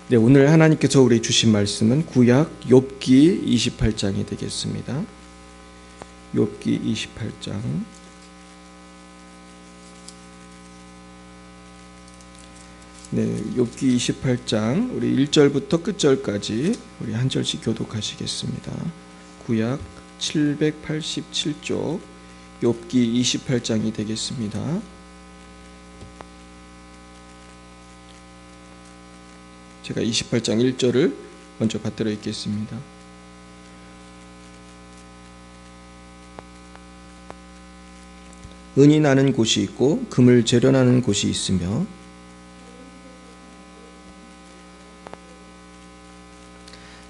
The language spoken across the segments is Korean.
네, 오늘 하나님께서 우리 주신 말씀은 구약 욥기 28장이 되겠습니다. 욥기 28장. 네, 욥기 28장 우리 1절부터 끝절까지 우리 한 절씩 교독하시겠습니다. 구약 787쪽 욥기 28장이 되겠습니다. 제가 28장 1절을 먼저 받들어 읽겠습니다. 은이 나는 곳이 있고 금을 재련하는 곳이 있으며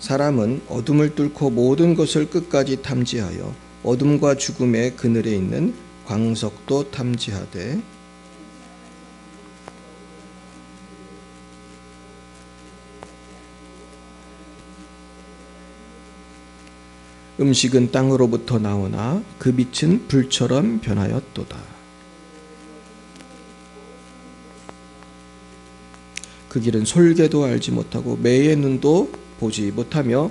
사람은 어둠을 뚫고 모든 것을 끝까지 탐지하여 어둠과 죽음의 그늘에 있는 광석도 탐지하되 음식은 땅으로부터 나오나 그 빛은 불처럼 변하였도다. 그 길은 솔개도 알지 못하고 매의 눈도 보지 못하며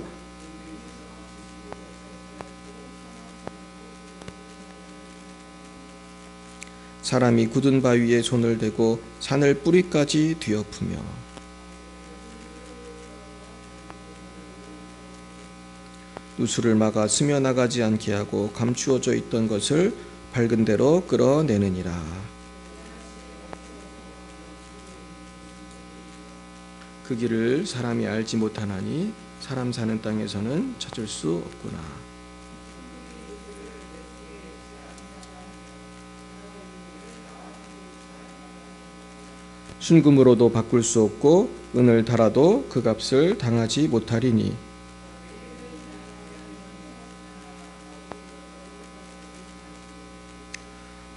사람이 굳은 바위에 손을 대고 산을 뿌리까지 뒤엎으며 누수를 막아 스며나가지 않게 하고 감추어져 있던 것을 밝은 대로 끌어내느니라. 그 길을 사람이 알지 못하나니 사람 사는 땅에서는 찾을 수 없구나. 순금으로도 바꿀 수 없고 은을 달아도 그 값을 당하지 못하리니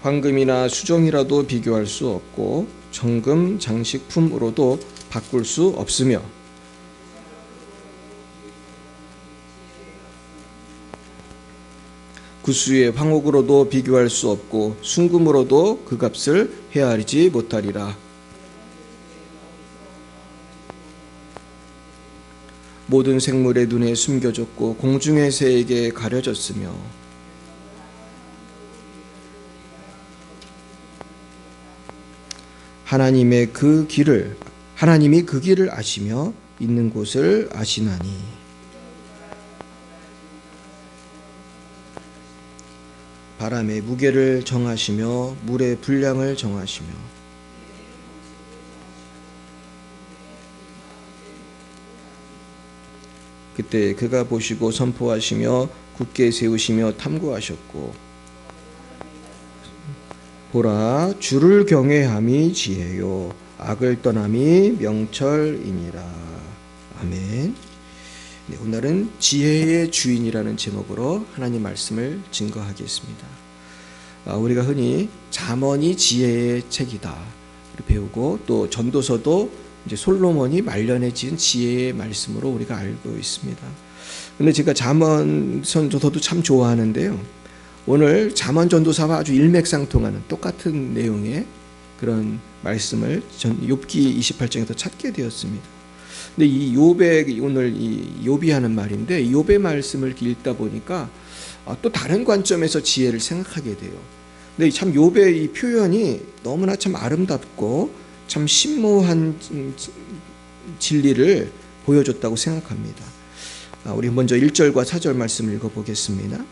황금이나 수정이라도 비교할 수 없고 정금 장식품으로도 바꿀 수 없으며 구수의 황옥으로도 비교할 수 없고 순금으로도 그 값을 헤아리지 못하리라. 모든 생물의 눈에 숨겨졌고 공중의 새에게 가려졌으며 하나님이 그 길을 아시며 있는 곳을 아시나니 바람의 무게를 정하시며 물의 분량을 정하시며 그때 그가 보시고 선포하시며 굳게 세우시며 탐구하셨고 보라, 주를 경외함이 지혜요 악을 떠남이 명철이니라. 아멘. 네, 오늘은 지혜의 주인이라는 제목으로 하나님 말씀을 증거하겠습니다. 우리가 흔히 잠언이 지혜의 책이다 배우고 또 전도서도 이제 솔로몬이 말년에 지은 지혜의 말씀으로 우리가 알고 있습니다. 근데 제가 잠언 저도 참 좋아하는데요. 오늘 잠언 전도사와 아주 일맥상통하는 똑같은 내용의 그런 말씀을 욥기 28장에서 찾게 되었습니다. 근데 이 욥의 오늘 이 욥이 하는 말인데 욥의 말씀을 읽다 보니까 또 다른 관점에서 지혜를 생각하게 돼요. 근데 참 욥의 이 표현이 너무나 참 아름답고 참 심오한 진리를 보여줬다고 생각합니다. 우리 먼저 1절과 4절 말씀을 읽어보겠습니다.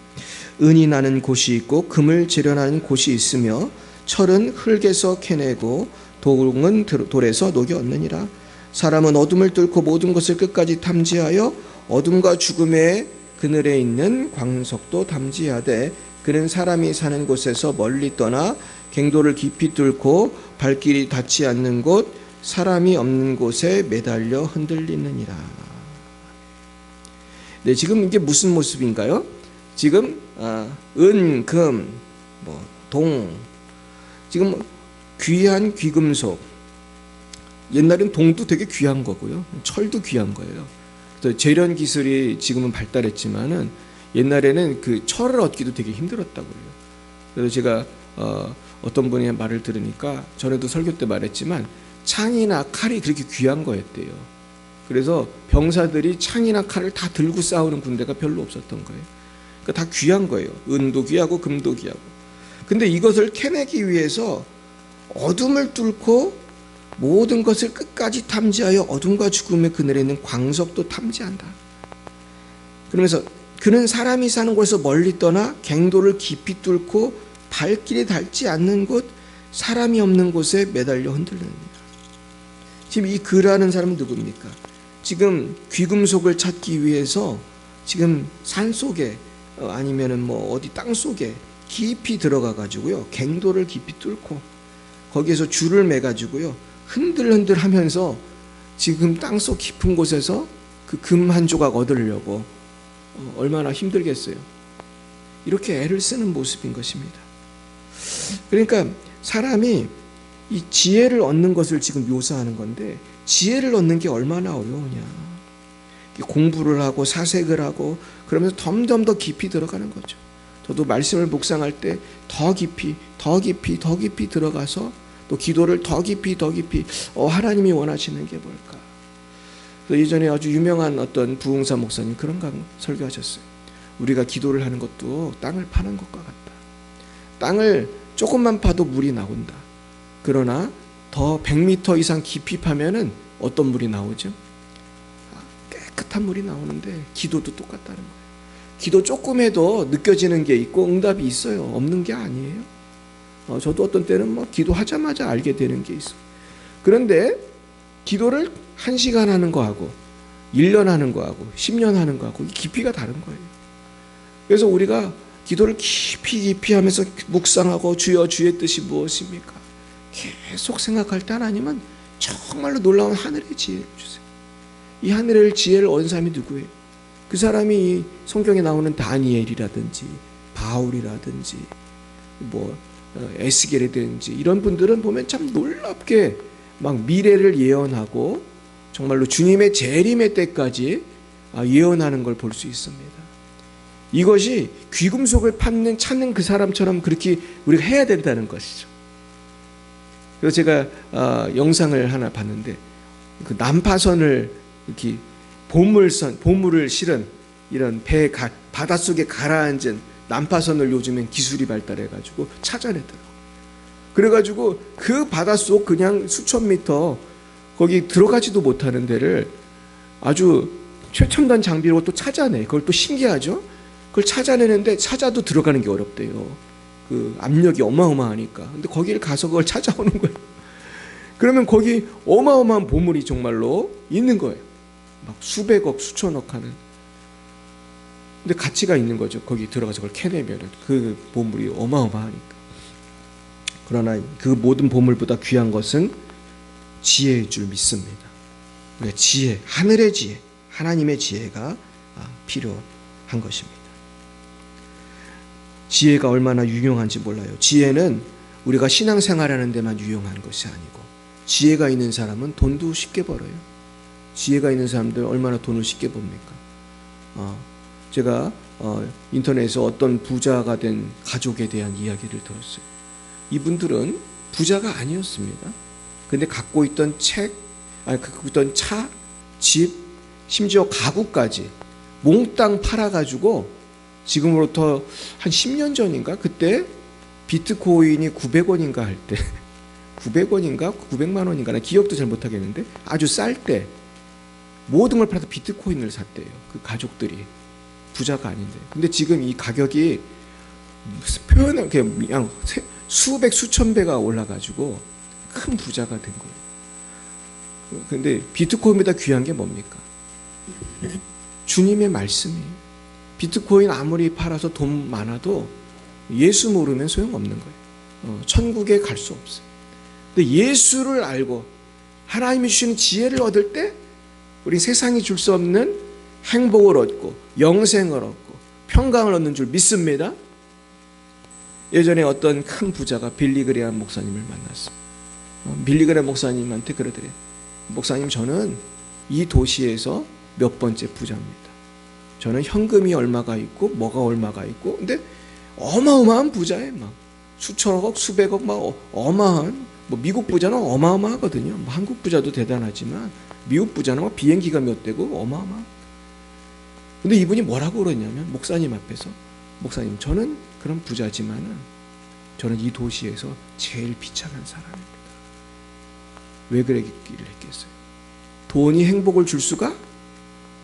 은이 나는 곳이 있고 금을 재련하는 곳이 있으며 철은 흙에서 캐내고 동은 돌에서 녹여 얻느니라. 사람은 어둠을 뚫고 모든 것을 끝까지 탐지하여 어둠과 죽음의 그늘에 있는 광석도 탐지하되 그는 사람이 사는 곳에서 멀리 떠나 갱도를 깊이 뚫고 발길이 닿지 않는 곳 사람이 없는 곳에 매달려 흔들리느니라. 네, 지금 이게 무슨 모습인가요? 지금 은, 금, 동, 지금 귀한 귀금속. 옛날엔 동도 되게 귀한 거고요. 철도 귀한 거예요. 또 재련 기술이 지금은 발달했지만은 옛날에는 그 철을 얻기도 되게 힘들었다고요. 그래서 제가 어떤 분의 말을 들으니까 전에도 설교 때 말했지만 창이나 칼이 그렇게 귀한 거였대요. 그래서 병사들이 창이나 칼을 다 들고 싸우는 군대가 별로 없었던 거예요. 그러니까 다 귀한 거예요. 은도 귀하고 금도 귀하고. 근데 이것을 캐내기 위해서 어둠을 뚫고 모든 것을 끝까지 탐지하여 어둠과 죽음의 그늘에 있는 광석도 탐지한다. 그러면서 그는 사람이 사는 곳에서 멀리 떠나 갱도를 깊이 뚫고 발길이 닿지 않는 곳, 사람이 없는 곳에 매달려 흔들립니다. 지금 이 그라는 사람은 누굽니까? 지금 귀금속을 찾기 위해서 지금 산 속에 아니면은 뭐 어디 땅 속에 깊이 들어가 가지고요, 갱도를 깊이 뚫고 거기에서 줄을 매 가지고요, 흔들흔들 하면서 지금 땅속 깊은 곳에서 그 금 한 조각 얻으려고 얼마나 힘들겠어요. 이렇게 애를 쓰는 모습인 것입니다. 그러니까 사람이 이 지혜를 얻는 것을 지금 묘사하는 건데, 지혜를 얻는 게 얼마나 어려우냐. 공부를 하고 사색을 하고 그러면서 점점 더 깊이 들어가는 거죠. 저도 말씀을 묵상할 때 더 깊이 더 깊이 더 깊이 들어가서 또 기도를 더 깊이 더 깊이 하나님이 원하시는 게 뭘까. 예전에 아주 유명한 어떤 부흥사 목사님 그런 설교하셨어요. 우리가 기도를 하는 것도 땅을 파는 것과 같다. 땅을 조금만 파도 물이 나온다. 그러나 더 100m 이상 깊이 파면은 어떤 물이 나오죠? 깨끗한 물이 나오는데 기도도 똑같다는 거예요. 기도 조금 해도 느껴지는 게 있고 응답이 있어요. 없는 게 아니에요. 저도 어떤 때는 뭐 기도하자마자 알게 되는 게 있어요. 그런데 기도를 1시간 하는 거하고 1년 하는 거하고 10년 하는 거하고 깊이가 다른 거예요. 그래서 우리가 기도를 깊이 하면서 묵상하고 주여 주의 뜻이 무엇입니까? 계속 생각할 때 하나님은 정말로 놀라운 하늘의 지혜를 주세요. 이 하늘의 지혜를 얻은 사람이 누구예요? 그 사람이 성경에 나오는 다니엘이라든지 바울이라든지 뭐 에스겔이라든지 이런 분들은 보면 참 놀랍게 막 미래를 예언하고 정말로 주님의 재림의 때까지 예언하는 걸 볼 수 있습니다. 이것이 귀금속을 찾는 그 사람처럼 그렇게 우리가 해야 된다는 것이죠. 그래서 제가 영상을 하나 봤는데, 그 난파선을 이렇게 보물을 실은 이런 바닷속에 가라앉은 난파선을 요즘엔 기술이 발달해가지고 찾아내더라고요. 그래가지고 그 바닷속 그냥 수천 미터 거기 들어가지도 못하는 데를 아주 최첨단 장비로 또 찾아내. 그걸 또 신기하죠? 그걸 찾아내는데 찾아도 들어가는 게 어렵대요. 그 압력이 어마어마하니까. 근데 거기를 가서 그걸 찾아오는 거예요. 그러면 거기 어마어마한 보물이 정말로 있는 거예요. 막 수백억, 수천억 하는. 근데 가치가 있는 거죠. 거기 들어가서 그걸 캐내면 그 보물이 어마어마하니까. 그러나 그 모든 보물보다 귀한 것은 지혜일 줄 믿습니다. 지혜, 하늘의 지혜, 하나님의 지혜가 필요한 것입니다. 지혜가 얼마나 유용한지 몰라요. 지혜는 우리가 신앙생활하는 데만 유용한 것이 아니고, 지혜가 있는 사람은 돈도 쉽게 벌어요. 지혜가 있는 사람들 얼마나 돈을 쉽게 법니까? 제가 인터넷에서 어떤 부자가 된 가족에 대한 이야기를 들었어요. 이분들은 부자가 아니었습니다. 근데 갖고 있던 갖고 있던 차, 집, 심지어 가구까지 몽땅 팔아가지고 지금으로부터 한 10년 전인가 그때 비트코인이 900원인가 할 때 900원인가 900만 원인가 나 기억도 잘 못하겠는데 아주 쌀 때 모든 걸 팔아서 비트코인을 샀대요. 그 가족들이 부자가 아닌데. 근데 지금 이 가격이 표현을 그냥 수백 수천 배가 올라가지고 큰 부자가 된 거예요. 근데 비트코인보다 귀한 게 뭡니까? 주님의 말씀이에요. 비트코인 아무리 팔아서 돈 많아도 예수 모르면 소용없는 거예요. 천국에 갈 수 없어요. 근데 예수를 알고 하나님이 주시는 지혜를 얻을 때 우리 세상이 줄 수 없는 행복을 얻고 영생을 얻고 평강을 얻는 줄 믿습니다. 예전에 어떤 큰 부자가 빌리그레암 목사님을 만났어요. 빌리그레암 목사님한테 그러더래요. 목사님, 저는 이 도시에서 몇 번째 부자입니다. 저는 현금이 얼마가 있고 뭐가 얼마가 있고, 근데 어마어마한 부자예요. 막 수천억, 수백억, 막 어마한, 뭐 미국 부자는 어마어마하거든요. 뭐 한국 부자도 대단하지만 미국 부자는 비행기가 몇 대고 어마어마. 근데 이분이 뭐라고 그러냐면 목사님 앞에서 목사님 저는 그런 부자지만은 저는 이 도시에서 제일 비참한 사람입니다. 왜 그랬기를 했겠어요? 돈이 행복을 줄 수가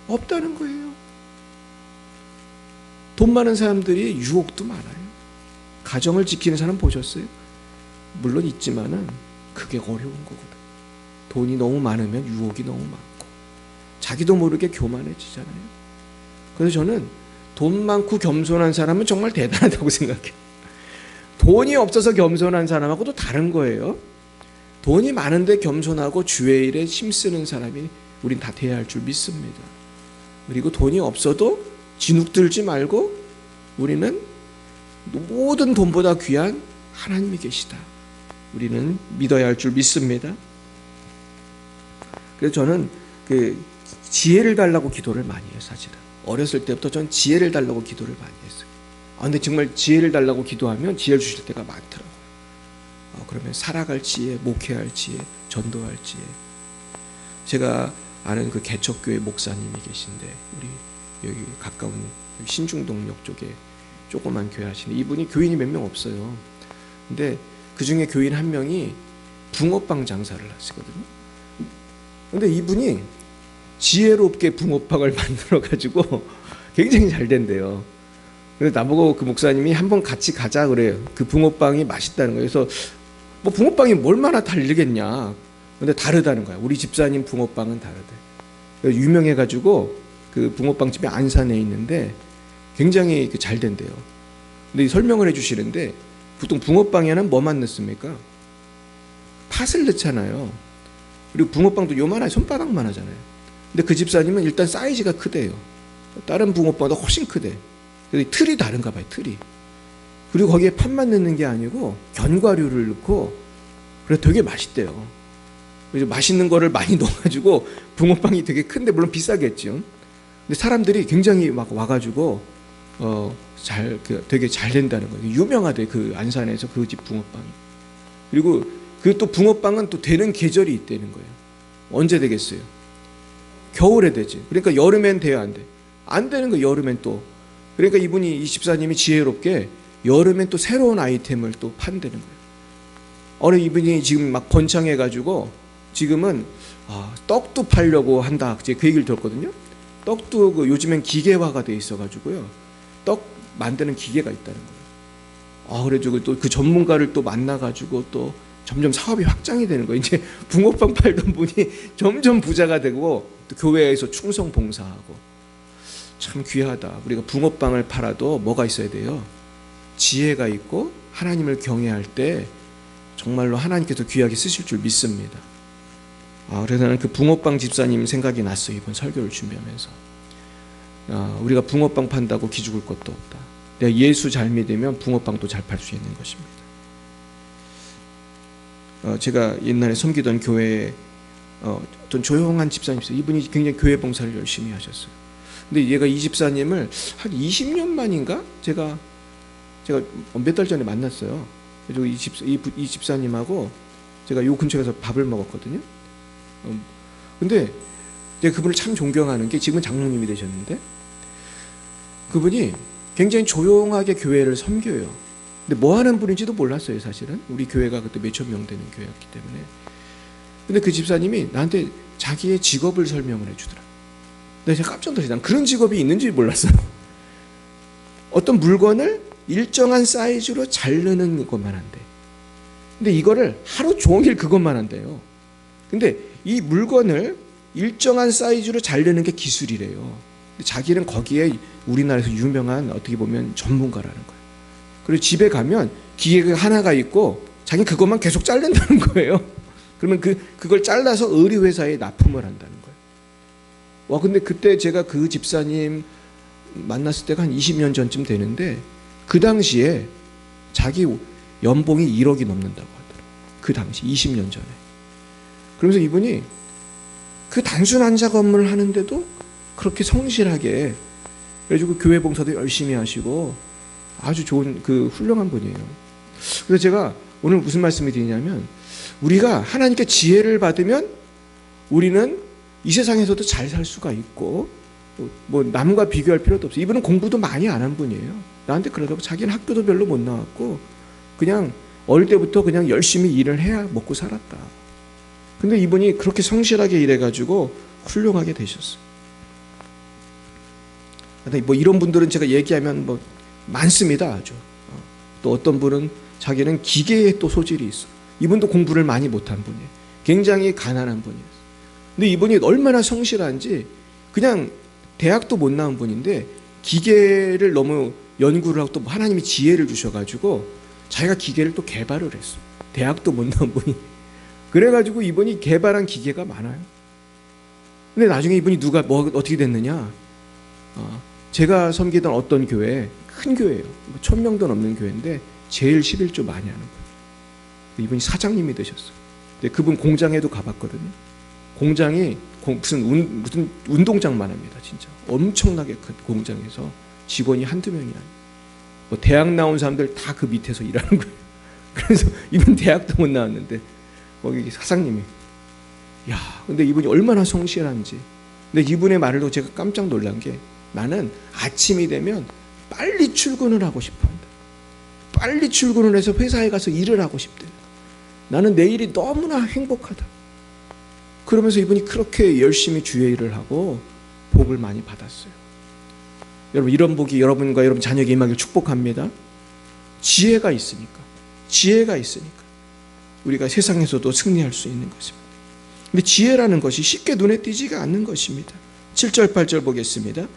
없다는 거예요. 돈 많은 사람들이 유혹도 많아요. 가정을 지키는 사람 보셨어요? 물론 있지만은 그게 어려운 거거든. 돈이 너무 많으면 유혹이 너무 많고 자기도 모르게 교만해지잖아요. 그래서 저는 돈 많고 겸손한 사람은 정말 대단하다고 생각해요. 돈이 없어서 겸손한 사람하고 또 다른 거예요. 돈이 많은데 겸손하고 주의 일에 힘쓰는 사람이 우린 다 돼야 할 줄 믿습니다. 그리고 돈이 없어도 진욱들지 말고 우리는 모든 돈보다 귀한 하나님이 계시다. 우리는 믿어야 할 줄 믿습니다. 그래서 저는 지혜를 달라고 기도를 많이 해요. 사실은 어렸을 때부터 전 지혜를 달라고 기도를 많이 했어요. 근데 정말 지혜를 달라고 기도하면 지혜를 주실 때가 많더라고요. 그러면 살아갈 지혜, 목회할 지혜, 전도할 지혜. 제가 아는 그 개척교회 목사님이 계신데 우리 여기 가까운 신중동역 쪽에 조그만 교회 하시는 이분이 교인이 몇 명 없어요. 근데 그 중에 교인 한 명이 붕어빵 장사를 하시거든요. 근데 이분이 지혜롭게 붕어빵을 만들어가지고 굉장히 잘 된대요. 근데 나보고 그 목사님이 한번 같이 가자 그래요. 그 붕어빵이 맛있다는 거예요. 그래서 뭐 붕어빵이 얼마나 다르겠냐. 근데 다르다는 거야. 우리 집사님 붕어빵은 다르대. 유명해가지고 그 붕어빵집이 안산에 있는데 굉장히 잘 된대요. 근데 설명을 해주시는데 보통 붕어빵에는 뭐만 넣습니까? 팥을 넣잖아요. 그리고 붕어빵도 요만한 손바닥만 하잖아요. 근데 그 집사님은 일단 사이즈가 크대요. 다른 붕어빵보다 훨씬 크대. 틀이 다른가 봐요. 틀이. 그리고 거기에 팥만 넣는 게 아니고 견과류를 넣고 그래서 되게 맛있대요. 그래서 맛있는 거를 많이 넣어가지고 붕어빵이 되게 큰데 물론 비싸겠죠. 근데 사람들이 굉장히 막 와가지고 되게 잘 된다는 거예요. 유명하대 그 안산에서 그 집 붕어빵이. 그리고 그 또 붕어빵은 또 되는 계절이 있다는 거예요. 언제 되겠어요? 겨울에 되지. 그러니까 여름엔 돼야 안 돼. 안 되는 거 여름엔 또. 그러니까 이분이 이 집사님이 지혜롭게 여름엔 또 새로운 아이템을 또 판다는 거예요. 어느 이분이 지금 막 번창해가지고 지금은 떡도 팔려고 한다. 그 얘기를 들었거든요. 떡도 요즘엔 기계화가 돼 있어가지고요. 떡 만드는 기계가 있다는 거예요. 그래가지고 또 그 전문가를 또 만나가지고 또 점점 사업이 확장이 되는 거예요. 이제 붕어빵 팔던 분이 점점 부자가 되고 또 교회에서 충성 봉사하고 참 귀하다. 우리가 붕어빵을 팔아도 뭐가 있어야 돼요? 지혜가 있고 하나님을 경외할 때 정말로 하나님께서 귀하게 쓰실 줄 믿습니다. 그래서 나는 그 붕어빵 집사님 생각이 났어요. 이번 설교를 준비하면서. 우리가 붕어빵 판다고 기죽을 것도 없다. 내가 예수 잘 믿으면 붕어빵도 잘 팔 수 있는 것입니다. 제가 옛날에 섬기던 교회에 어떤 조용한 집사님 있어요. 이분이 굉장히 교회 봉사를 열심히 하셨어요. 근데 얘가 이 집사님을 한 20년 만인가 제가 몇 달 전에 만났어요. 그래서 이 집사님하고 제가 요 근처에 가서 밥을 먹었거든요. 근데 제가 그분을 참 존경하는 게 지금은 장로님이 되셨는데 그분이 굉장히 조용하게 교회를 섬겨요. 근데 뭐 하는 분인지도 몰랐어요. 사실은 우리 교회가 그때 몇천 명 되는 교회였기 때문에. 근데 그 집사님이 나한테 자기의 직업을 설명을 해주더라. 근데 제가 깜짝 놀랐어요. 난 그런 직업이 있는지 몰랐어요. 어떤 물건을 일정한 사이즈로 자르는 것만 한대. 근데 이거를 하루 종일 그것만 한대요. 근데 이 물건을 일정한 사이즈로 자르는 게 기술이래요. 근데 자기는 거기에 우리나라에서 유명한 어떻게 보면 전문가라는 거예요. 그리고 집에 가면 기계가 하나가 있고 자기는 그것만 계속 자른다는 거예요. 그러면 그걸 잘라서 의류회사에 납품을 한다는 거예요. 근데 그때 제가 그 집사님 만났을 때가 한 20년 전쯤 되는데 그 당시에 자기 연봉이 1억이 넘는다고 하더라고요. 그 당시 20년 전에. 그러면서 이분이 그 단순한 작업을 하는데도 그렇게 성실하게 그래가지고 교회 봉사도 열심히 하시고 아주 좋은 훌륭한 분이에요. 그래서 제가 오늘 무슨 말씀을 드리냐면 우리가 하나님께 지혜를 받으면 우리는 이 세상에서도 잘 살 수가 있고 뭐 남과 비교할 필요도 없어요. 이분은 공부도 많이 안 한 분이에요. 나한테 그러다고 자기는 학교도 별로 못 나왔고 그냥 어릴 때부터 그냥 열심히 일을 해야 먹고 살았다. 근데 이분이 그렇게 성실하게 일해가지고 훌륭하게 되셨어요. 뭐 이런 분들은 제가 얘기하면 뭐 많습니다. 아주. 또 어떤 분은 자기는 기계에 또 소질이 있어. 이분도 공부를 많이 못한 분이에요. 굉장히 가난한 분이에요. 근데 이분이 얼마나 성실한지 그냥 대학도 못 나온 분인데 기계를 너무 연구를 하고 또 하나님이 지혜를 주셔가지고 자기가 기계를 또 개발을 했어. 대학도 못 나온 분이. 그래가지고 이분이 개발한 기계가 많아요. 근데 나중에 이분이 누가 뭐 어떻게 됐느냐? 제가 섬기던 어떤 교회, 큰 교회예요. 1000명도 넘는 교회인데 제일 11조 많이 하는 거예요. 이분이 사장님이 되셨어요. 근데 그분 공장에도 가봤거든요. 공장이 무슨 운동장만 합니다. 진짜 엄청나게 큰 공장에서 직원이 한두 명이 아니에요. 뭐 대학 나온 사람들 다 그 밑에서 일하는 거예요. 그래서 이분 대학도 못 나왔는데 거기 사장님이, 야, 근데 이분이 얼마나 성실한지. 근데 이분의 말로 제가 깜짝 놀란 게, 나는 아침이 되면 빨리 출근을 하고 싶어 한다. 빨리 출근을 해서 회사에 가서 일을 하고 싶대. 나는 내일이 너무나 행복하다. 그러면서 이분이 그렇게 열심히 주의 일을 하고 복을 많이 받았어요. 여러분, 이런 복이 여러분과 여러분 자녀에게 임하길 축복합니다. 지혜가 있으니까 우리가 세상에서도 승리할 수 있는 것입니다. 근데 지혜라는 것이 쉽게 눈에 띄지가 않는 것입니다. 7절 8절 보겠습니다.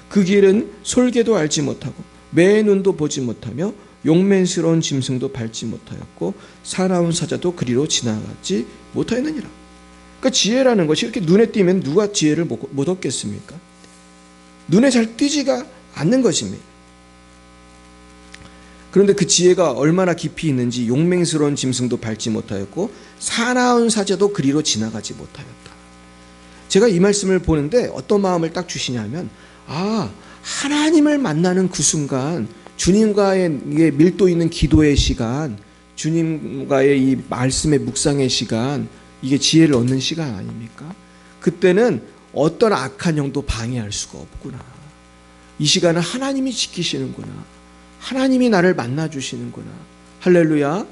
그 길은 솔개도 알지 못하고 매의 눈도 보지 못하며 용맹스러운 짐승도 밟지 못하였고 사나운 사자도 그리로 지나가지 못하였느니라. 그러니까 지혜라는 것이 이렇게 눈에 띄면 누가 지혜를 못 얻겠습니까? 눈에 잘 띄지가 않는 것입니다. 그런데 그 지혜가 얼마나 깊이 있는지, 용맹스러운 짐승도 밟지 못하였고 사나운 사자도 그리로 지나가지 못하였다. 제가 이 말씀을 보는데 어떤 마음을 딱 주시냐면, 하나님을 만나는 그 순간, 주님과의 밀도 있는 기도의 시간, 주님과의 이 말씀의 묵상의 시간, 이게 지혜를 얻는 시간 아닙니까? 그때는 어떤 악한 영도 방해할 수가 없구나. 이 시간은 하나님이 지키시는구나. 하나님이 나를 만나주시는구나. 할렐루야.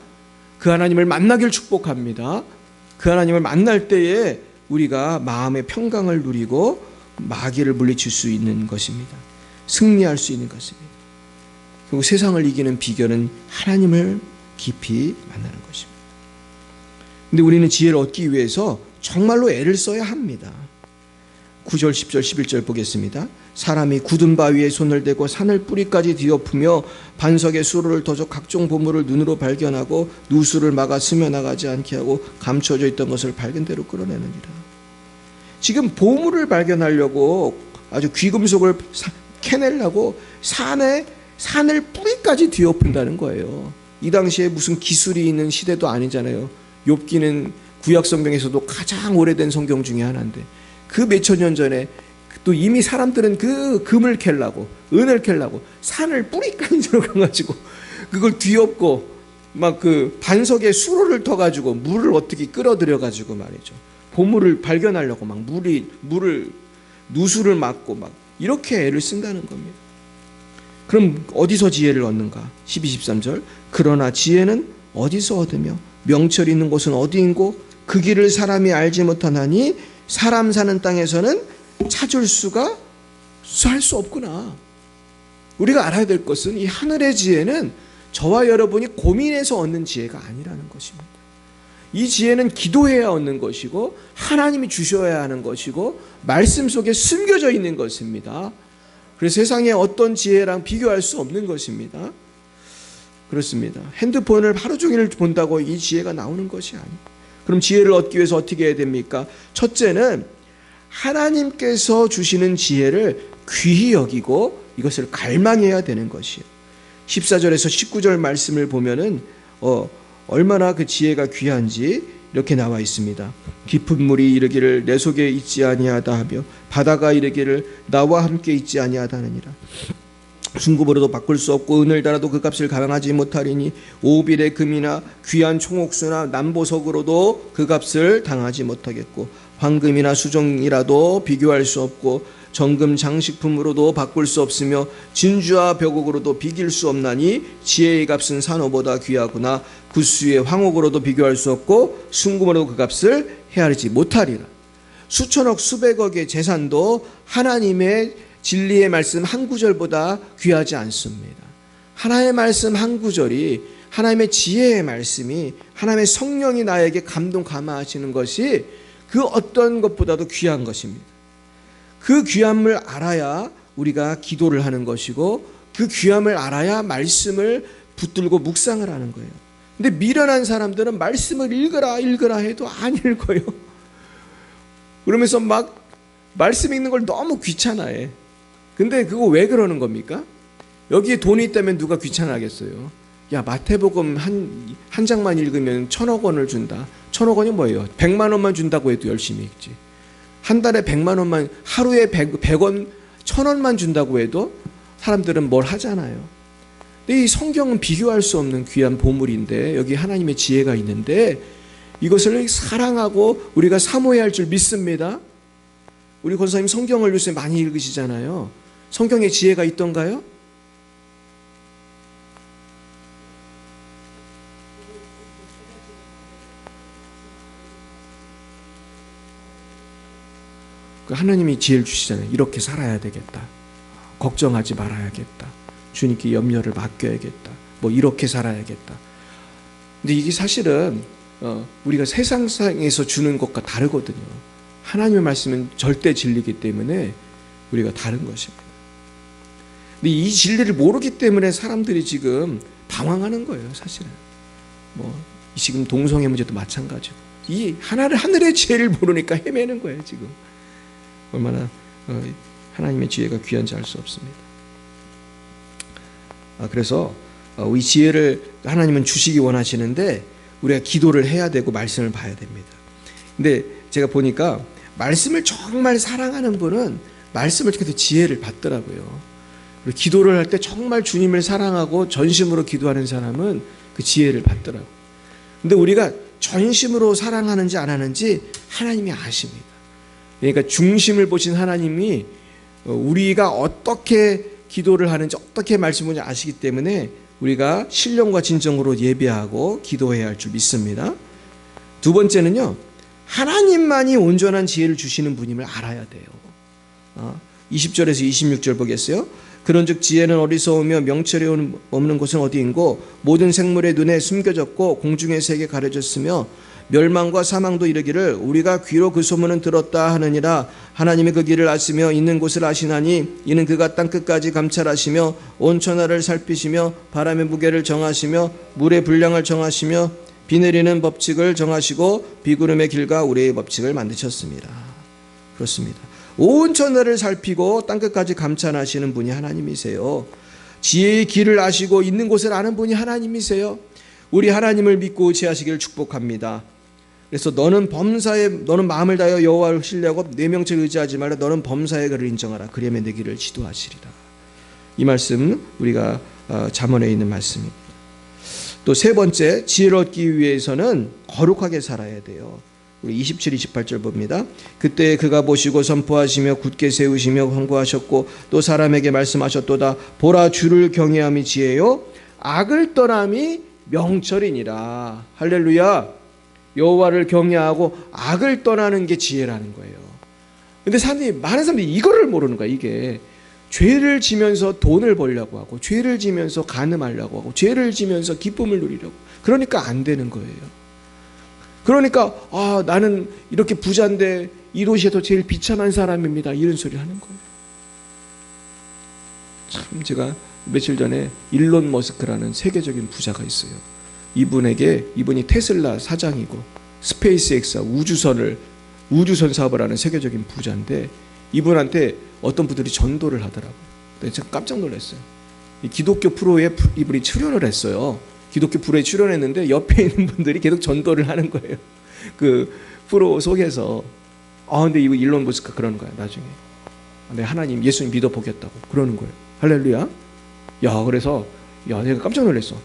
그 하나님을 만나길 축복합니다. 그 하나님을 만날 때에 우리가 마음의 평강을 누리고 마귀를 물리칠 수 있는 것입니다. 승리할 수 있는 것입니다. 그리고 세상을 이기는 비결은 하나님을 깊이 만나는 것입니다. 근데 우리는 지혜를 얻기 위해서 정말로 애를 써야 합니다. 9절, 10절, 11절 보겠습니다. 사람이 굳은 바위에 손을 대고 산을 뿌리까지 뒤엎으며 반석에 수로를 터서 각종 보물을 눈으로 발견하고 누수를 막아 스며나가지 않게 하고 감춰져 있던 것을 밝은 대로 끌어내느니라. 지금 보물을 발견하려고 아주 귀금속을 캐내려고 산을 뿌리까지 뒤엎은다는 거예요. 이 당시에 무슨 기술이 있는 시대도 아니잖아요. 욥기는 구약 성경에서도 가장 오래된 성경 중에 하나인데, 그 몇천 년 전에 또 이미 사람들은 그 금을 캐려고, 은을 캐려고 산을 뿌리까지 들어가가지고 그걸 뒤엎고 막 그 반석에 수로를 터가지고 물을 어떻게 끌어들여가지고 말이죠, 보물을 발견하려고 막 물을 누수를 막고 막 이렇게 애를 쓴다는 겁니다. 그럼 어디서 지혜를 얻는가? 12, 13절. 그러나 지혜는 어디서 얻으며 명철이 있는 곳은 어디인고 그 길을 사람이 알지 못하나니 사람 사는 땅에서는 찾을 수가 할 수 없구나. 우리가 알아야 될 것은 이 하늘의 지혜는 저와 여러분이 고민해서 얻는 지혜가 아니라는 것입니다. 이 지혜는 기도해야 얻는 것이고 하나님이 주셔야 하는 것이고 말씀 속에 숨겨져 있는 것입니다. 그래서 세상의 어떤 지혜랑 비교할 수 없는 것입니다. 그렇습니다. 핸드폰을 하루 종일 본다고 이 지혜가 나오는 것이 아니에요. 그럼 지혜를 얻기 위해서 어떻게 해야 됩니까? 첫째는 하나님께서 주시는 지혜를 귀히 여기고 이것을 갈망해야 되는 것이에요. 14절에서 19절 말씀을 보면은 얼마나 그 지혜가 귀한지 이렇게 나와 있습니다. 깊은 물이 이르기를 내 속에 있지 아니하다 하며 바다가 이르기를 나와 함께 있지 아니하다 하느니라. 순금으로도 바꿀 수 없고 은을 달아도 그 값을 감당하지 못하리니 오빌의 금이나 귀한 총옥수나 남보석으로도 그 값을 당하지 못하겠고 황금이나 수정이라도 비교할 수 없고 정금 장식품으로도 바꿀 수 없으며 진주와 벽옥으로도 비길 수 없나니 지혜의 값은 산호보다 귀하구나. 구수의 황옥으로도 비교할 수 없고 순금으로도 그 값을 헤아리지 못하리라. 수천억 수백억의 재산도 하나님의 진리의 말씀 한 구절보다 귀하지 않습니다. 하나님의 말씀 한 구절이, 하나님의 지혜의 말씀이, 하나님의 성령이 나에게 감동 감화하시는 것이 그 어떤 것보다도 귀한 것입니다. 그 귀함을 알아야 우리가 기도를 하는 것이고, 그 귀함을 알아야 말씀을 붙들고 묵상을 하는 거예요. 근데 미련한 사람들은 말씀을 읽으라 해도 안 읽어요. 그러면서 막 말씀 읽는 걸 너무 귀찮아해. 근데 그거 왜 그러는 겁니까? 여기에 돈이 있다면 누가 귀찮아하겠어요? 야, 마태복음 한 장만 읽으면 1,000억 원을 준다. 1,000억 원이 뭐예요? 100만 원만 준다고 해도 열심히 읽지. 한 달에 100만 원만, 하루에 100원, 1,000원만 준다고 해도 사람들은 뭘 하잖아요. 근데 이 성경은 비교할 수 없는 귀한 보물인데, 여기 하나님의 지혜가 있는데 이것을 사랑하고 우리가 사모해야 할 줄 믿습니다. 우리 권사님 성경을 요새 많이 읽으시잖아요. 성경에 지혜가 있던가요? 하나님이 지혜를 주시잖아요. 이렇게 살아야 되겠다. 걱정하지 말아야겠다. 주님께 염려를 맡겨야겠다. 뭐 이렇게 살아야겠다. 근데 이게 사실은 우리가 세상에서 주는 것과 다르거든요. 하나님의 말씀은 절대 진리이기 때문에 우리가 다른 것입니다. 근데 이 진리를 모르기 때문에 사람들이 지금 방황하는 거예요. 사실은 뭐 지금 동성애 문제도 마찬가지고, 이 하늘의 지혜를 모르니까 헤매는 거예요. 지금 얼마나 하나님의 지혜가 귀한지 알 수 없습니다. 그래서 이 지혜를 하나님은 주시기 원하시는데 우리가 기도를 해야 되고 말씀을 봐야 됩니다. 근데 제가 보니까 말씀을 정말 사랑하는 분은 말씀을 통해서 지혜를 받더라고요. 그리고 기도를 할 때 정말 주님을 사랑하고 전심으로 기도하는 사람은 그 지혜를 받더라고요. 근데 우리가 전심으로 사랑하는지 안 하는지 하나님이 아십니다. 그러니까 중심을 보신 하나님이 우리가 어떻게 기도를 하는지, 어떻게 말씀을 아시기 때문에 우리가 신령과 진정으로 예배하고 기도해야 할 줄 믿습니다. 두 번째는요, 하나님만이 온전한 지혜를 주시는 분임을 알아야 돼요. 20절에서 26절 보겠어요. 그런즉 지혜는 어리석으며 명철이 없는 곳은 어디인고 모든 생물의 눈에 숨겨졌고 공중의 새에게 가려졌으며 멸망과 사망도 이르기를 우리가 귀로 그 소문은 들었다 하느니라. 하나님이 그 길을 아시며 있는 곳을 아시나니 이는 그가 땅끝까지 감찰하시며 온 천하를 살피시며 바람의 무게를 정하시며 물의 분량을 정하시며 비 내리는 법칙을 정하시고 비구름의 길과 우레의 법칙을 만드셨습니다. 그렇습니다. 온 천하를 살피고 땅끝까지 감찰하시는 분이 하나님이세요. 지혜의 길을 아시고 있는 곳을 아는 분이 하나님이세요. 우리 하나님을 믿고 지하시기를 축복합니다. 그래서 너는 마음을 다하여 여호와를 신뢰하고 내 명체를 의지하지 말라. 너는 범사의 그를 인정하라. 그리하면 내 길을 지도하시리라. 이 말씀 우리가 잠언에 있는 말씀입니다. 또 세 번째, 지혜를 얻기 위해서는 거룩하게 살아야 돼요. 우리 27, 28절 봅니다. 그때 그가 보시고 선포하시며 굳게 세우시며 권고하셨고 또 사람에게 말씀하셨도다. 보라, 주를 경외함이 지혜요 악을 떠남이 명철이니라. 할렐루야. 여호와를 경외하고 악을 떠나는 게 지혜라는 거예요. 근데 많은 사람들이 이거를 모르는 거야. 이게 죄를 지면서 돈을 벌려고 하고, 죄를 지면서 간음하려고 하고, 죄를 지면서 기쁨을 누리려고, 그러니까 안 되는 거예요. 그러니까 나는 이렇게 부자인데 이 도시에서 제일 비참한 사람입니다, 이런 소리 하는 거예요. 참, 제가 며칠 전에 일론 머스크라는 세계적인 부자가 있어요. 이분이 테슬라 사장이고 스페이스X 우주선 사업을 하는 세계적인 부자인데, 이분한테 어떤 분들이 전도를 하더라고요. 제가 깜짝 놀랐어요. 기독교 프로에 이분이 출연을 했어요. 기독교 프로에 출연했는데 옆에 있는 분들이 계속 전도를 하는 거예요. 그 프로 속에서 근데 이거 일론 머스크 그러는 거야. 나중에 내 하나님 예수님 믿어보겠다고 그러는 거예요. 할렐루야. 그래서 내가 깜짝 놀랐어.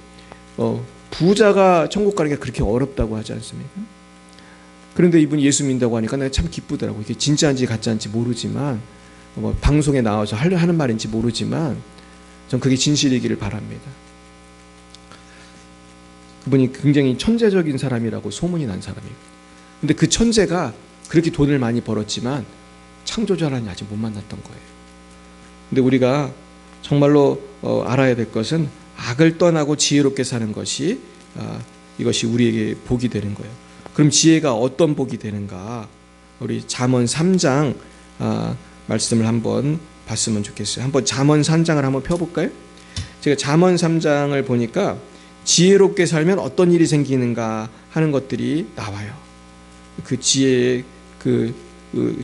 부자가 천국 가는 게 그렇게 어렵다고 하지 않습니까? 그런데 이분이 예수 믿는다고 하니까 내가 참 기쁘더라고. 이게 진짜인지 가짜인지 모르지만, 뭐 방송에 나와서 하는 말인지 모르지만 전 그게 진실이기를 바랍니다. 그분이 굉장히 천재적인 사람이라고 소문이 난 사람이에요. 근데 그 천재가 그렇게 돈을 많이 벌었지만 창조자라니 아직 못 만났던 거예요. 근데 우리가 정말로 알아야 될 것은 악을 떠나고 지혜롭게 사는 것이 이것이 우리에게 복이 되는 거예요. 그럼 지혜가 어떤 복이 되는가? 우리 잠언 3장 말씀을 한번 봤으면 좋겠어요. 한번 잠언 3장을 한번 펴볼까요? 제가 잠언 3장을 보니까 지혜롭게 살면 어떤 일이 생기는가 하는 것들이 나와요. 그 지혜의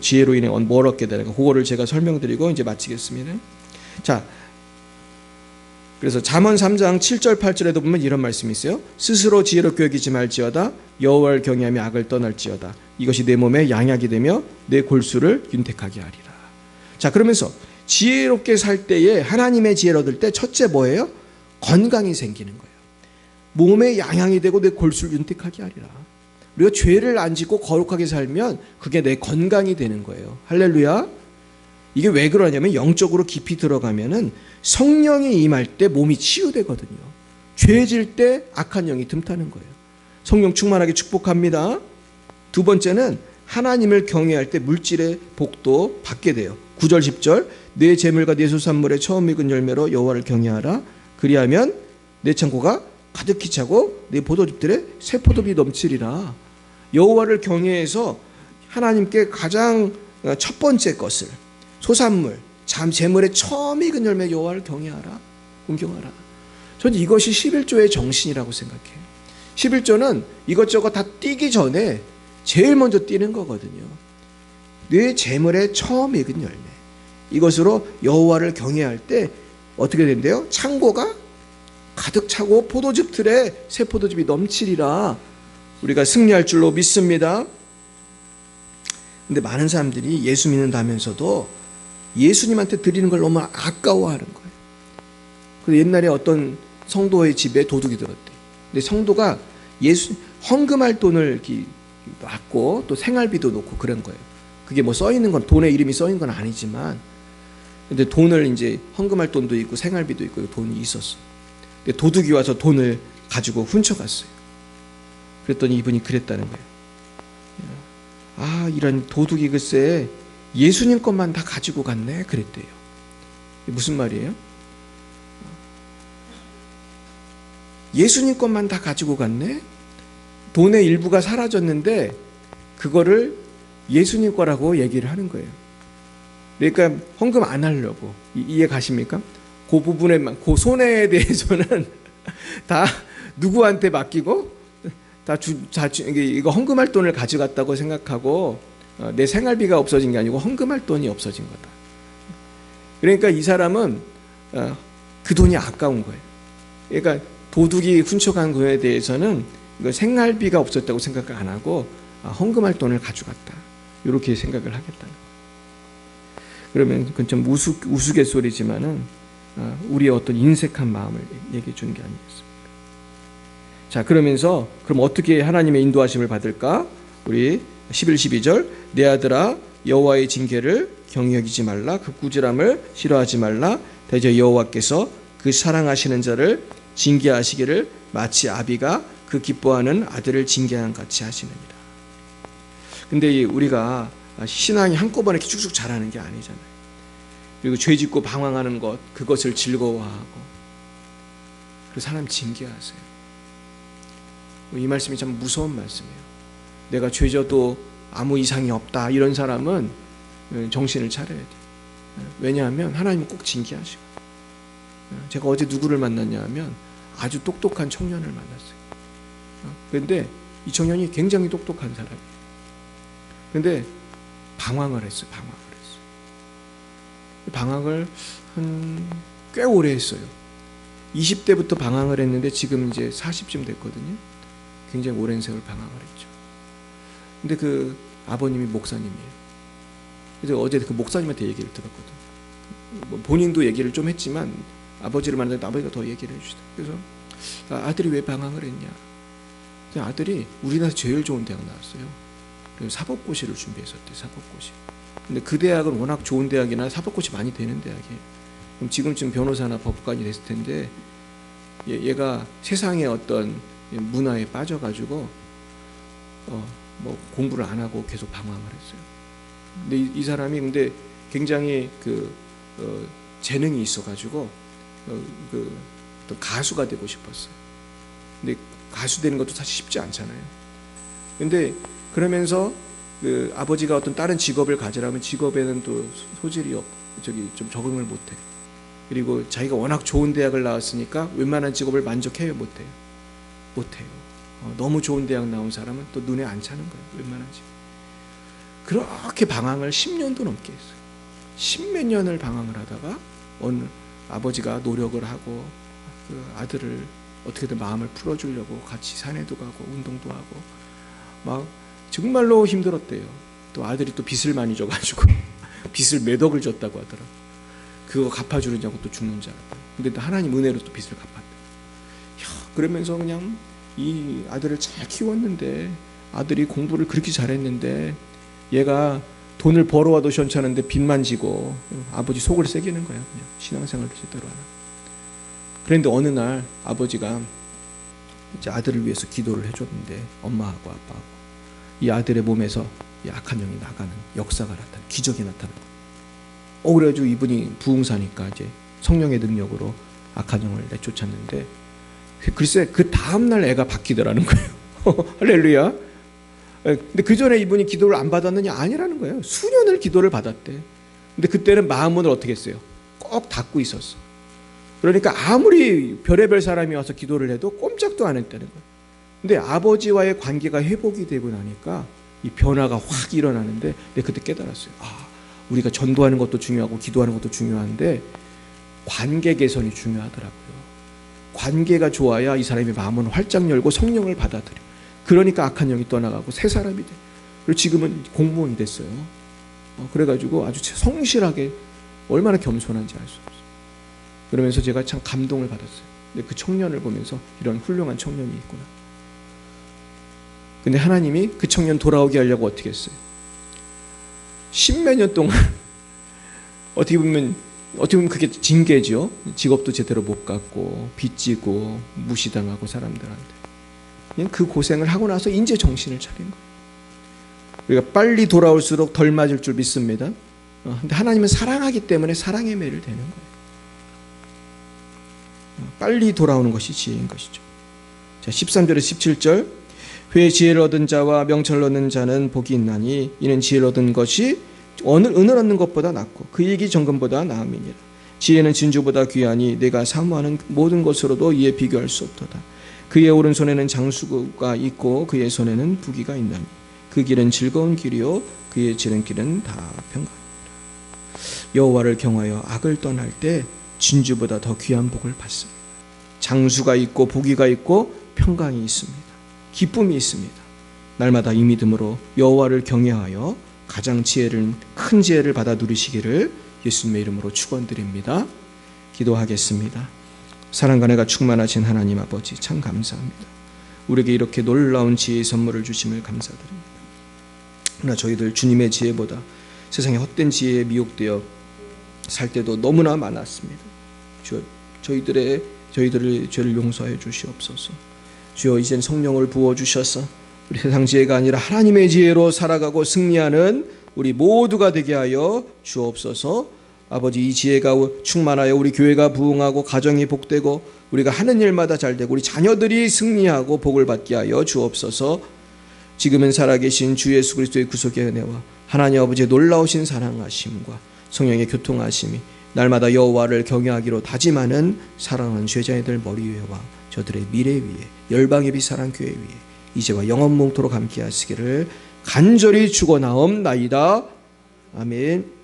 지혜로 인해 뭘 얻게 되는가, 그거를 제가 설명드리고 이제 마치겠습니다. 자, 그래서 잠언 3장 7절 8절에도 보면 이런 말씀이 있어요. 스스로 지혜롭게 여기지 말지어다. 여호와를 경외하며 악을 떠날지어다. 이것이 내 몸에 양약이 되며 내 골수를 윤택하게 하리라. 자, 그러면서 지혜롭게 살 때에 하나님의 지혜를 얻을 때 첫째 뭐예요? 건강이 생기는 거예요. 몸에 양양이 되고 내 골수를 윤택하게 하리라. 우리가 죄를 안 짓고 거룩하게 살면 그게 내 건강이 되는 거예요. 할렐루야. 이게 왜 그러냐면 영적으로 깊이 들어가면은 성령이 임할 때 몸이 치유되거든요. 죄 질 때 악한 영이 틈타는 거예요. 성령 충만하게 축복합니다. 두 번째는 하나님을 경외할 때 물질의 복도 받게 돼요. 9절 10절 내 재물과 내 소산물의 처음 익은 열매로 여호와를 경외하라. 그리하면 내 창고가 가득히 차고 내 포도즙들에 새 포도비 넘치리라. 여호와를 경외해서 하나님께 가장 첫 번째 것을 소산물, 재물의 처음 익은 열매 여호와를 경외하라, 공경하라. 저는 이것이 11조의 정신이라고 생각해요. 11조는 이것저것 다 띄기 전에 제일 먼저 띄는 거거든요. 내 재물의 처음 익은 열매. 이것으로 여호와를 경외할 때 어떻게 된대요? 창고가 가득 차고 포도즙 틀에 새 포도즙이 넘치리라. 우리가 승리할 줄로 믿습니다. 근데 많은 사람들이 예수 믿는다면서도 예수님한테 드리는 걸 너무 아까워하는 거예요. 그래서 옛날에 어떤 성도의 집에 도둑이 들었대. 근데 성도가 헌금할 돈을 이렇게 놨고 또 생활비도 놓고 그런 거예요. 그게 뭐 써 있는 건, 돈의 이름이 써 있는 건 아니지만, 근데 돈을 이제 헌금할 돈도 있고 생활비도 있고 돈이 있었어. 근데 도둑이 와서 돈을 가지고 훔쳐갔어요. 그랬더니 이분이 그랬다는 거예요. 아, 이런 도둑이 글쎄 예수님 것만 다 가지고 갔네, 그랬대요. 무슨 말이에요? 예수님 것만 다 가지고 갔네? 돈의 일부가 사라졌는데 그거를 예수님 거라고 얘기를 하는 거예요. 그러니까 헌금 안 하려고. 이해 가십니까? 그 부분에만, 그 손해에 대해서는 다 누구한테 맡기고 이거 헌금할 돈을 가져갔다고 생각하고 내 생활비가 없어진 게 아니고 헌금할 돈이 없어진 거다. 그러니까 이 사람은 그 돈이 아까운 거예요. 그러니까 도둑이 훔쳐간 거에 대해서는 이거 생활비가 없었다고 생각 안 하고 헌금할 돈을 가져갔다, 이렇게 생각을 하겠다는 거예요. 그러면 그건 좀 우스갯소리지만은 우리의 어떤 인색한 마음을 얘기해 주는 게 아니겠습니까? 자, 그러면서 그럼 어떻게 하나님의 인도하심을 받을까? 우리 11, 12절 내 아들아 여호와의 징계를 경히 여기지 말라. 그 꾸지람을 싫어하지 말라. 대저 여호와께서 그 사랑하시는 자를 징계하시기를 마치 아비가 그 기뻐하는 아들을 징계한 같이 하시느니라. 근데 우리가 신앙이 한꺼번에 이렇게 쭉쭉 자라는 게 아니잖아요. 그리고 죄 짓고 방황하는 것, 그것을 즐거워하고, 그 사람 징계하세요. 이 말씀이 참 무서운 말씀이에요. 내가 죄져도 아무 이상이 없다, 이런 사람은 정신을 차려야 돼요. 왜냐하면 하나님은 꼭 징계하시고. 제가 어제 누구를 만났냐 하면 아주 똑똑한 청년을 만났어요. 그런데 이 청년이 굉장히 똑똑한 사람이에요. 그런데 방황을 했어요. 방황을 꽤 오래 했어요. 20대부터 방황을 했는데 지금 이제 40쯤 됐거든요. 굉장히 오랜 세월 방황을 했죠. 근데 그 아버님이 목사님이에요. 그래서 어제 그 목사님한테 얘기를 들었거든요. 본인도 얘기를 좀 했지만 아버지를 만났는데 아버지가 더 얘기를 해주시더라고요. 그래서 아들이 왜 방황을 했냐? 아들이 우리나라에서 제일 좋은 대학 나왔어요. 사법고시를 준비했었대요. 사법고시. 근데 그 대학은 워낙 좋은 대학이나 사법고시 많이 되는 대학이에요. 그럼 지금쯤 변호사나 법관이 됐을 텐데 얘가 세상의 어떤 문화에 빠져가지고 뭐 공부를 안 하고 계속 방황을 했어요. 근데 이 사람이 근데 굉장히 재능이 있어가지고 또 가수가 되고 싶었어요. 근데 가수 되는 것도 사실 쉽지 않잖아요. 근데 그러면서 아버지가 어떤 다른 직업을 가지라면 직업에는 또 소질이 좀 적응을 못해. 그리고 자기가 워낙 좋은 대학을 나왔으니까 웬만한 직업을 만족해요, 못해요? 못해요. 너무 좋은 대학 나온 사람은 또 눈에 안 차는 거예요, 웬만한 직업. 그렇게 방황을 10년도 넘게 했어요. 10몇 년을 방황을 하다가 어느 아버지가 노력을 하고 그 아들을 어떻게든 마음을 풀어주려고 같이 산에도 가고 운동도 하고 막 정말로 힘들었대요. 또 아들이 또 빚을 많이 져가지고 빚을 몇 억을 졌다고 하더라고. 그거 갚아주느냐고 또 죽는 줄 알았다. 근데 또 하나님 은혜로 또 빚을 갚았대. 그러면서 그냥 이 아들을 잘 키웠는데 아들이 공부를 그렇게 잘했는데 얘가 돈을 벌어와도 시원찮은데 빚만 지고 아버지 속을 새기는 거야. 그냥 신앙생활도 제대로 안 하고. 그런데 어느 날 아버지가 이제 아들을 위해서 기도를 해줬는데 엄마하고 아빠하고 이 아들의 몸에서 이 악한 영이 나가는 역사가 나타나, 기적이 나타나. 그래가지고 이분이 부흥사니까 이제 성령의 능력으로 악한 영을 내쫓았는데 글쎄 그 다음날 애가 바뀌더라는 거예요. 할렐루야. 근데 그 전에 이분이 기도를 안 받았느냐? 아니라는 거예요. 수년을 기도를 받았대. 근데 그때는 마음문을 어떻게 했어요? 꼭 닫고 있었어. 그러니까 아무리 별의별 사람이 와서 기도를 해도 꼼짝도 안 했다는 거예요. 근데 아버지와의 관계가 회복이 되고 나니까 이 변화가 확 일어나는데 내가 그때 깨달았어요. 우리가 전도하는 것도 중요하고 기도하는 것도 중요한데 관계 개선이 중요하더라고요. 관계가 좋아야 이 사람의 마음은 활짝 열고 성령을 받아들여. 그러니까 악한 영이 떠나가고 새 사람이 돼. 그리고 지금은 공무원이 됐어요. 그래가지고 아주 성실하게 얼마나 겸손한지 알 수 없어요. 그러면서 제가 참 감동을 받았어요. 근데 그 청년을 보면서 이런 훌륭한 청년이 있구나. 근데 하나님이 그 청년 돌아오게 하려고 어떻게 했어요? 10몇 년 동안 어떻게 보면 그게 징계죠. 직업도 제대로 못 갖고 빚지고 무시당하고 사람들한테. 그 고생을 하고 나서 이제 정신을 차린 거예요. 우리가 빨리 돌아올수록 덜 맞을 줄 믿습니다. 근데 하나님은 사랑하기 때문에 사랑의 매를 되는 거예요. 빨리 돌아오는 것이 지혜인 것이죠. 자, 13절에서 17절. 회에 지혜를 얻은 자와 명철을 얻는 자는 복이 있나니 이는 지혜를 얻은 것이 은을 얻는 것보다 낫고 그 이익이 정금보다 나음이니라. 지혜는 진주보다 귀하니 내가 사모하는 모든 것으로도 이에 비교할 수 없도다. 그의 오른손에는 장수가 있고 그의 손에는 부귀가 있나니 그 길은 즐거운 길이요 그의 지름길은 다 평강이라. 여호와를 경하여 악을 떠날 때 진주보다 더 귀한 복을 받습니다. 장수가 있고 부귀가 있고 평강이 있습니다. 기쁨이 있습니다. 날마다 이 믿음으로 여호와를 경외하여 가장 큰 지혜를 받아 누리시기를 예수님의 이름으로 축원드립니다. 기도하겠습니다. 사랑과 은혜가 충만하신 하나님 아버지 참 감사합니다. 우리에게 이렇게 놀라운 지혜의 선물을 주심을 감사드립니다. 그러나 저희들 주님의 지혜보다 세상의 헛된 지혜에 미혹되어 살 때도 너무나 많았습니다. 주여 저희들의 죄를 용서해 주시옵소서. 주여 이젠 성령을 부어주셔서 우리 세상 지혜가 아니라 하나님의 지혜로 살아가고 승리하는 우리 모두가 되게 하여 주옵소서. 아버지 이 지혜가 충만하여 우리 교회가 부흥하고 가정이 복되고 우리가 하는 일마다 잘되고 우리 자녀들이 승리하고 복을 받게 하여 주옵소서. 지금은 살아계신 주 예수 그리스도의 구속의 은혜와 하나님 아버지의 놀라우신 사랑하심과 성령의 교통하심이 날마다 여호와를 경외하기로 다짐하는 사랑하는 제자들 머리 위에와 저들의 미래 위에 열방의 비사랑 교회 위에 이제와 영원 몽토록 함께 하시기를 간절히 축원하옵나이다. 아멘.